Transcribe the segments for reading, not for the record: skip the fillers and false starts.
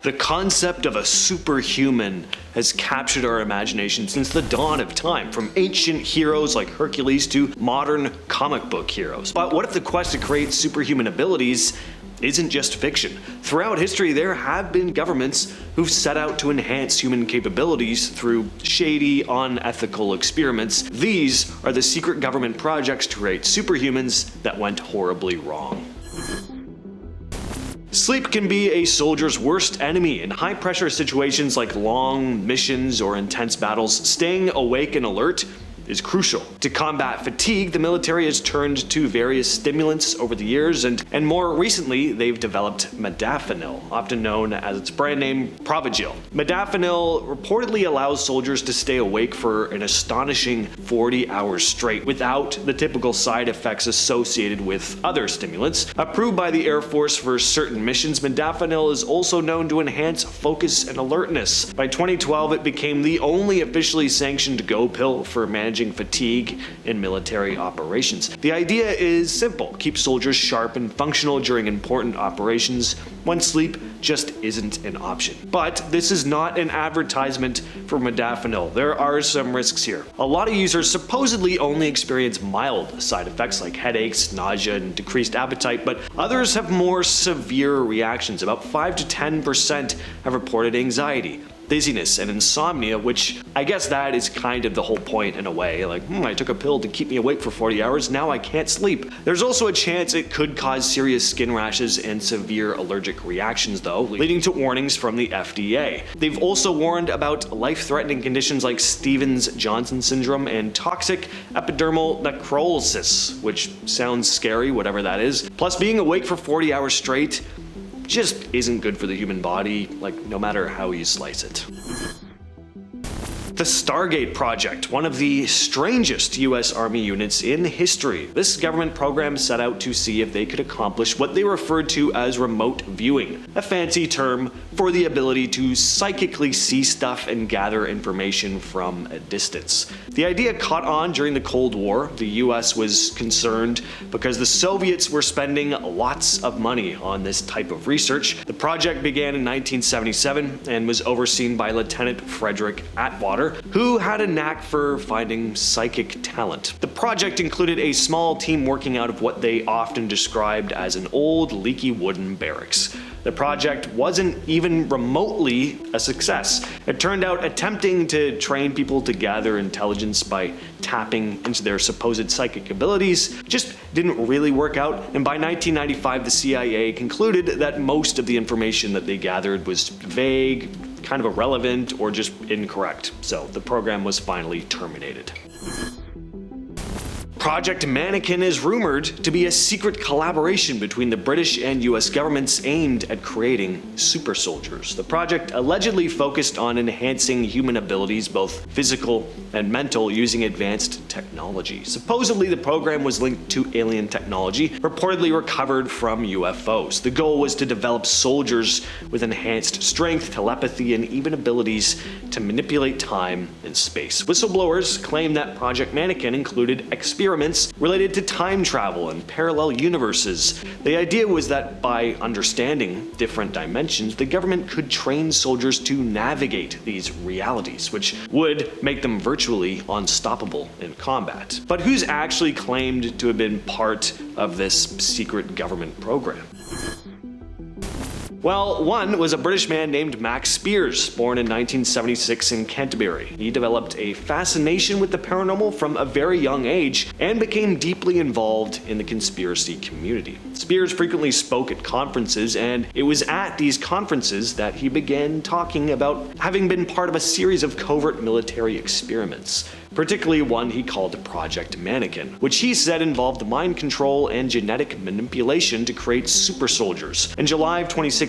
The concept of a superhuman has captured our imagination since the dawn of time, from ancient heroes like Hercules to modern comic book heroes. But what if the quest to create superhuman abilities isn't just fiction? Throughout history, there have been governments who've set out to enhance human capabilities through shady, unethical experiments. These are the secret government projects to create superhumans that went horribly wrong. Sleep can be a soldier's worst enemy. In high-pressure situations like long missions or intense battles, staying awake and alert is crucial. To combat fatigue, the military has turned to various stimulants over the years, and more recently, they've developed modafinil, often known as its brand name Provigil. Modafinil reportedly allows soldiers to stay awake for an astonishing 40 hours straight without the typical side effects associated with other stimulants. Approved by the Air Force for certain missions, modafinil is also known to enhance focus and alertness. By 2012, it became the only officially sanctioned go pill for managing fatigue in military operations. The idea is simple: keep soldiers sharp and functional during important operations when sleep just isn't an option. But this is not an advertisement for modafinil. There are some risks here. A lot of users supposedly only experience mild side effects like headaches, nausea, and decreased appetite, but others have more severe reactions. About 5 to 10% have reported anxiety, dizziness, and insomnia, which I guess that is kind of the whole point in a way. Like, I took a pill to keep me awake for 40 hours, now I can't sleep. There's also a chance it could cause serious skin rashes and severe allergic reactions though, leading to warnings from the FDA. They've also warned about life-threatening conditions like Stevens-Johnson syndrome and toxic epidermal necrosis, which sounds scary, whatever that is. Plus, being awake for 40 hours straight just isn't good for the human body, like no matter how you slice it. The Stargate Project, one of the strangest US Army units in history. This government program set out to see if they could accomplish what they referred to as remote viewing, a fancy term for the ability to psychically see stuff and gather information from a distance. The idea caught on during the Cold War. The US was concerned because the Soviets were spending lots of money on this type of research. The project began in 1977 and was overseen by Lieutenant Frederick Atwater, who had a knack for finding psychic talent. The project included a small team working out of what they often described as an old leaky wooden barracks. The project wasn't even remotely a success. It turned out attempting to train people to gather intelligence by tapping into their supposed psychic abilities just didn't really work out, and by 1995 the CIA concluded that most of the information that they gathered was vague, kind of irrelevant, or just incorrect. So the program was finally terminated. Project Mannequin is rumored to be a secret collaboration between the British and US governments aimed at creating super soldiers. The project allegedly focused on enhancing human abilities, both physical and mental, using advanced technology. Supposedly, the program was linked to alien technology, reportedly recovered from UFOs. The goal was to develop soldiers with enhanced strength, telepathy, and even abilities to manipulate time and space. Whistleblowers claim that Project Mannequin included experiments related to time travel and parallel universes. The idea was that by understanding different dimensions, the government could train soldiers to navigate these realities, which would make them virtually unstoppable in combat. But who's actually claimed to have been part of this secret government program? Well, one was a British man named Max Spiers, born in 1976 in Canterbury. He developed a fascination with the paranormal from a very young age and became deeply involved in the conspiracy community. Spiers frequently spoke at conferences, and it was at these conferences that he began talking about having been part of a series of covert military experiments, particularly one he called Project Mannequin, which he said involved mind control and genetic manipulation to create super soldiers. In July of 2016,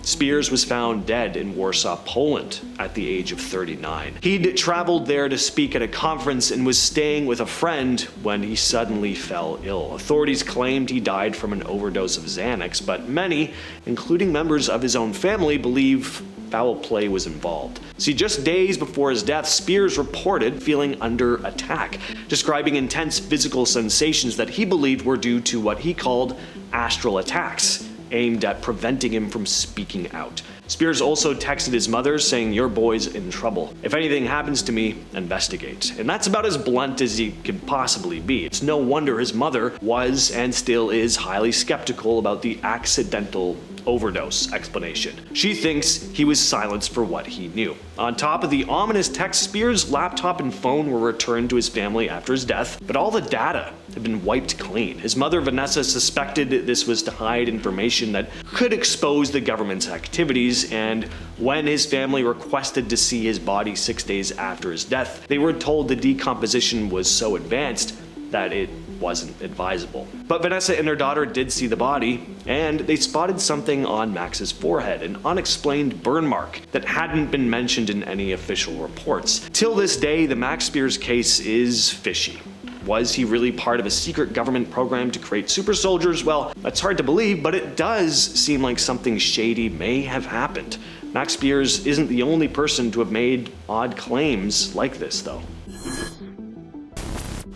Spiers was found dead in Warsaw, Poland, at the age of 39. He'd traveled there to speak at a conference and was staying with a friend when he suddenly fell ill. Authorities claimed he died from an overdose of Xanax, but many, including members of his own family, believe foul play was involved. See, just days before his death, Spiers reported feeling under attack, describing intense physical sensations that he believed were due to what he called astral attacks, aimed at preventing him from speaking out. Spiers also texted his mother saying, "Your boy's in trouble. If anything happens to me, investigate." And that's about as blunt as he could possibly be. It's no wonder his mother was and still is highly skeptical about the accidental overdose explanation. She thinks he was silenced for what he knew. On top of the ominous text, Spiers' laptop and phone were returned to his family after his death, but all the data had been wiped clean. His mother, Vanessa, suspected this was to hide information that could expose the government's activities, and when his family requested to see his body 6 days after his death, they were told the decomposition was so advanced that it wasn't advisable. But Vanessa and her daughter did see the body, and they spotted something on Max's forehead, an unexplained burn mark that hadn't been mentioned in any official reports. Till this day, the Max Spiers case is fishy. Was he really part of a secret government program to create super soldiers? Well, that's hard to believe, but it does seem like something shady may have happened. Max Spiers isn't the only person to have made odd claims like this, though.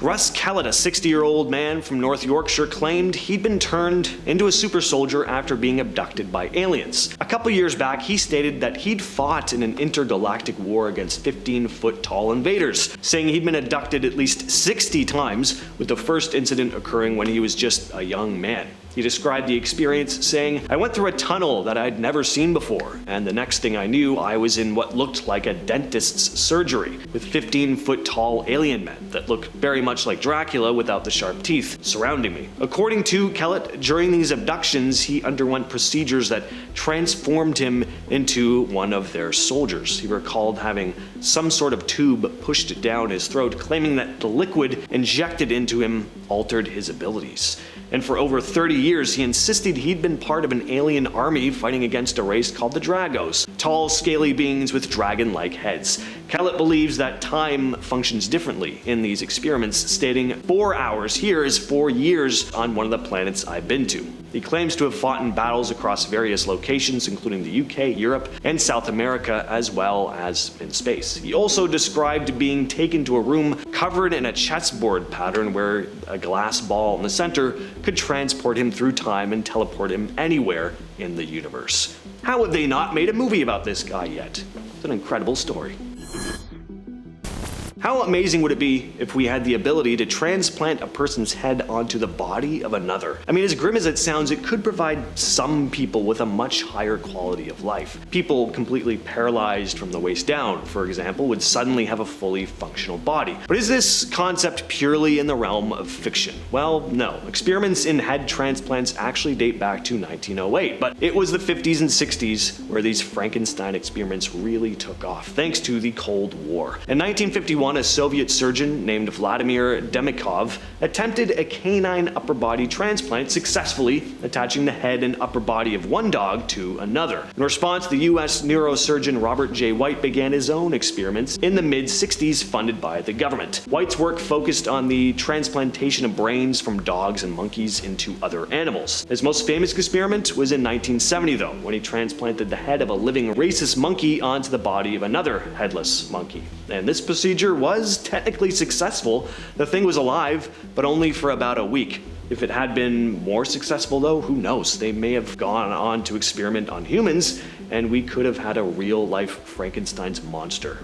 Russ Kellet, a 60-year-old man from North Yorkshire, claimed he'd been turned into a super soldier after being abducted by aliens. A couple years back, he stated that he'd fought in an intergalactic war against 15-foot-tall invaders, saying he'd been abducted at least 60 times, with the first incident occurring when he was just a young man. He described the experience saying, "I went through a tunnel that I'd never seen before, and the next thing I knew, I was in what looked like a dentist's surgery, with 15-foot-tall alien men that looked very much like Dracula without the sharp teeth surrounding me." According to Kellet, during these abductions, he underwent procedures that transformed him into one of their soldiers. He recalled having some sort of tube pushed down his throat, claiming that the liquid injected into him altered his abilities. And for over 30 years, he insisted he'd been part of an alien army fighting against a race called the Dragos, tall, scaly beings with dragon-like heads. Kellet believes that time functions differently in these experiments, stating, "4 hours here is 4 years on one of the planets I've been to." He claims to have fought in battles across various locations, including the UK, Europe, and South America, as well as in space. He also described being taken to a room covered in a chessboard pattern where a glass ball in the center could transport him through time and teleport him anywhere in the universe. How have they not made a movie about this guy yet? It's an incredible story. How amazing would it be if we had the ability to transplant a person's head onto the body of another? I mean, as grim as it sounds, it could provide some people with a much higher quality of life. People completely paralyzed from the waist down, for example, would suddenly have a fully functional body. But is this concept purely in the realm of fiction? Well, no. Experiments in head transplants actually date back to 1908, but it was the 50s and 60s where these Frankenstein experiments really took off, thanks to the Cold War. In 1951, a Soviet surgeon named Vladimir Demikov attempted a canine upper body transplant, successfully attaching the head and upper body of one dog to another. In response, the US neurosurgeon Robert J. White began his own experiments in the mid-60s, funded by the government. White's work focused on the transplantation of brains from dogs and monkeys into other animals. His most famous experiment was in 1970, though, when he transplanted the head of a living rhesus monkey onto the body of another headless monkey. And this procedure was technically successful. The thing was alive, but only for about a week. If it had been more successful, though, who knows? They may have gone on to experiment on humans, and we could have had a real-life Frankenstein's monster.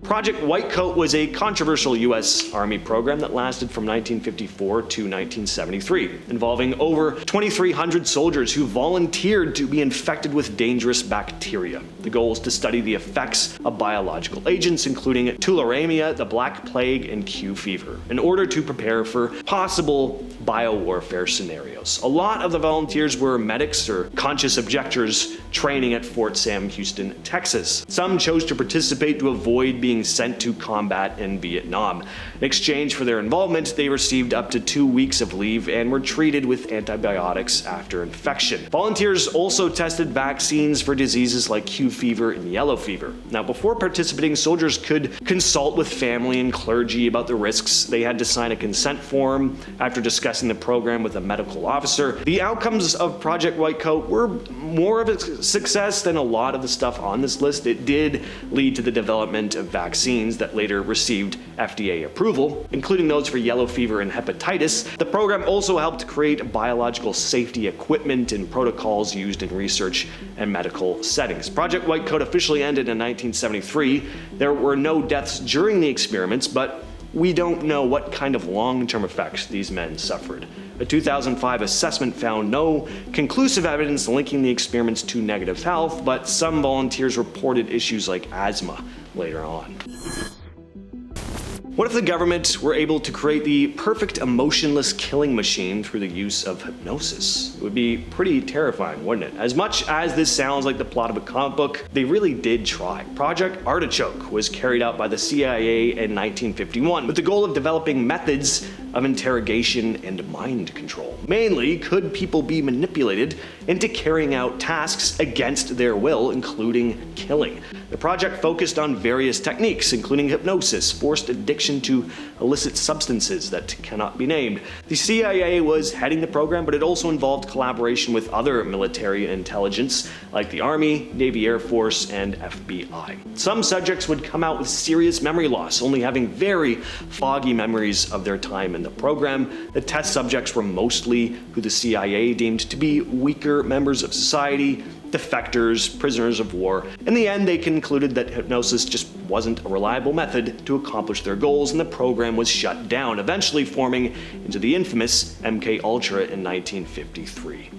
Project Whitecoat was a controversial US Army program that lasted from 1954 to 1973, involving over 2,300 soldiers who volunteered to be infected with dangerous bacteria. The goal was to study the effects of biological agents, including tularemia, the Black Plague, and Q fever, in order to prepare for possible biowarfare scenarios. A lot of the volunteers were medics or conscious objectors training at Fort Sam Houston, Texas. Some chose to participate to avoid being sent to combat in Vietnam. In exchange for their involvement, they received up to 2 weeks of leave and were treated with antibiotics after infection. Volunteers also tested vaccines for diseases like Q fever and yellow fever. Now, before participating, soldiers could consult with family and clergy about the risks. They had to sign a consent form after discussing the program with a medical officer. The outcomes of Project Whitecoat were more of a success than a lot of the stuff on this list. It did lead to the development of vaccines vaccines that later received FDA approval, including those for yellow fever and hepatitis. The program also helped create biological safety equipment and protocols used in research and medical settings. Project Whitecoat officially ended in 1973. There were no deaths during the experiments, but we don't know what kind of long-term effects these men suffered. A 2005 assessment found no conclusive evidence linking the experiments to negative health, but some volunteers reported issues like asthma later on. What if the government were able to create the perfect emotionless killing machine through the use of hypnosis? It would be pretty terrifying, wouldn't it? As much as this sounds like the plot of a comic book, they really did try. Project Artichoke was carried out by the CIA in 1951 with the goal of developing methods of interrogation and mind control. Mainly, could people be manipulated into carrying out tasks against their will, including killing? The project focused on various techniques, including hypnosis, forced addiction to illicit substances that cannot be named. The CIA was heading the program, but it also involved collaboration with other military intelligence, like the Army, Navy Air Force, and FBI. Some subjects would come out with serious memory loss, only having very foggy memories of their time in the program. The test subjects were mostly who the CIA deemed to be weaker members of society, defectors, prisoners of war. In the end, they concluded that hypnosis just wasn't a reliable method to accomplish their goals, and the program was shut down, eventually forming into the infamous MK-Ultra in 1953.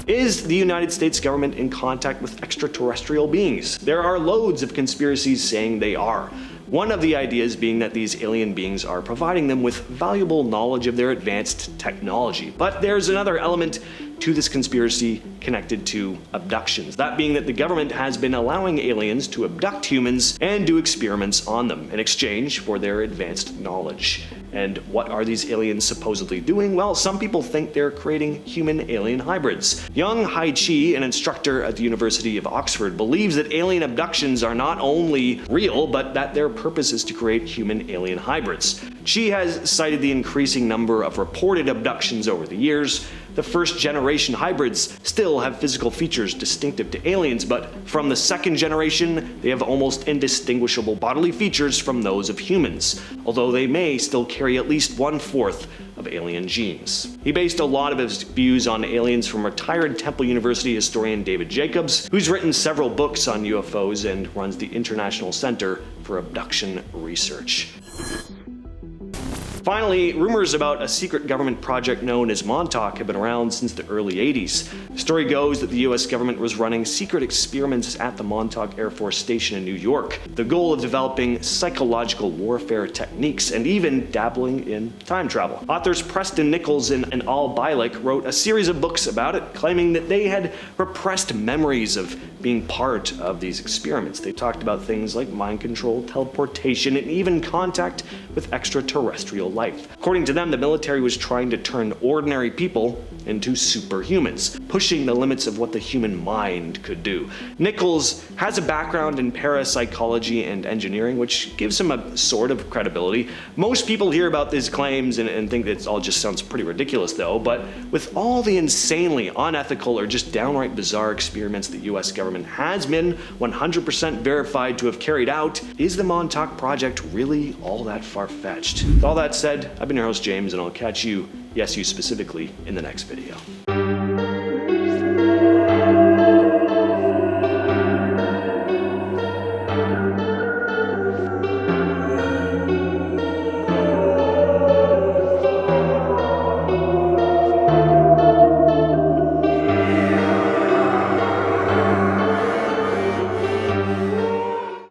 Is the United States government in contact with extraterrestrial beings? There are loads of conspiracies saying they are. One of the ideas being that these alien beings are providing them with valuable knowledge of their advanced technology. But there's another element to this conspiracy connected to abductions. That being that the government has been allowing aliens to abduct humans and do experiments on them in exchange for their advanced knowledge. And what are these aliens supposedly doing? Well, some people think they're creating human-alien hybrids. Young Hai Chi, an instructor at the University of Oxford, believes that alien abductions are not only real, but that their purpose is to create human-alien hybrids. Chi has cited the increasing number of reported abductions over the years. The first-generation hybrids still have physical features distinctive to aliens, but from the second generation, they have almost indistinguishable bodily features from those of humans, although they may still carry at least 1/4 of alien genes. He based a lot of his views on aliens from retired Temple University historian David Jacobs, who's written several books on UFOs and runs the International Center for Abduction Research. Finally, rumors about a secret government project known as Montauk have been around since the early 80s. The story goes that the US government was running secret experiments at the Montauk Air Force Station in New York, the goal of developing psychological warfare techniques and even dabbling in time travel. Authors Preston Nichols and Al Bialik wrote a series of books about it, claiming that they had repressed memories of being part of these experiments. They talked about things like mind control, teleportation, and even contact with extraterrestrial life. According to them, the military was trying to turn ordinary people into superhumans, pushing the limits of what the human mind could do. Nichols has a background in parapsychology and engineering, which gives him a sort of credibility. Most people hear about these claims and think that it all just sounds pretty ridiculous though, but with all the insanely unethical or just downright bizarre experiments the US government has been 100% verified to have carried out, is the Montauk Project really all that far-fetched? With all that said, I've been your host James, and I'll catch you, yes you specifically, in the next video.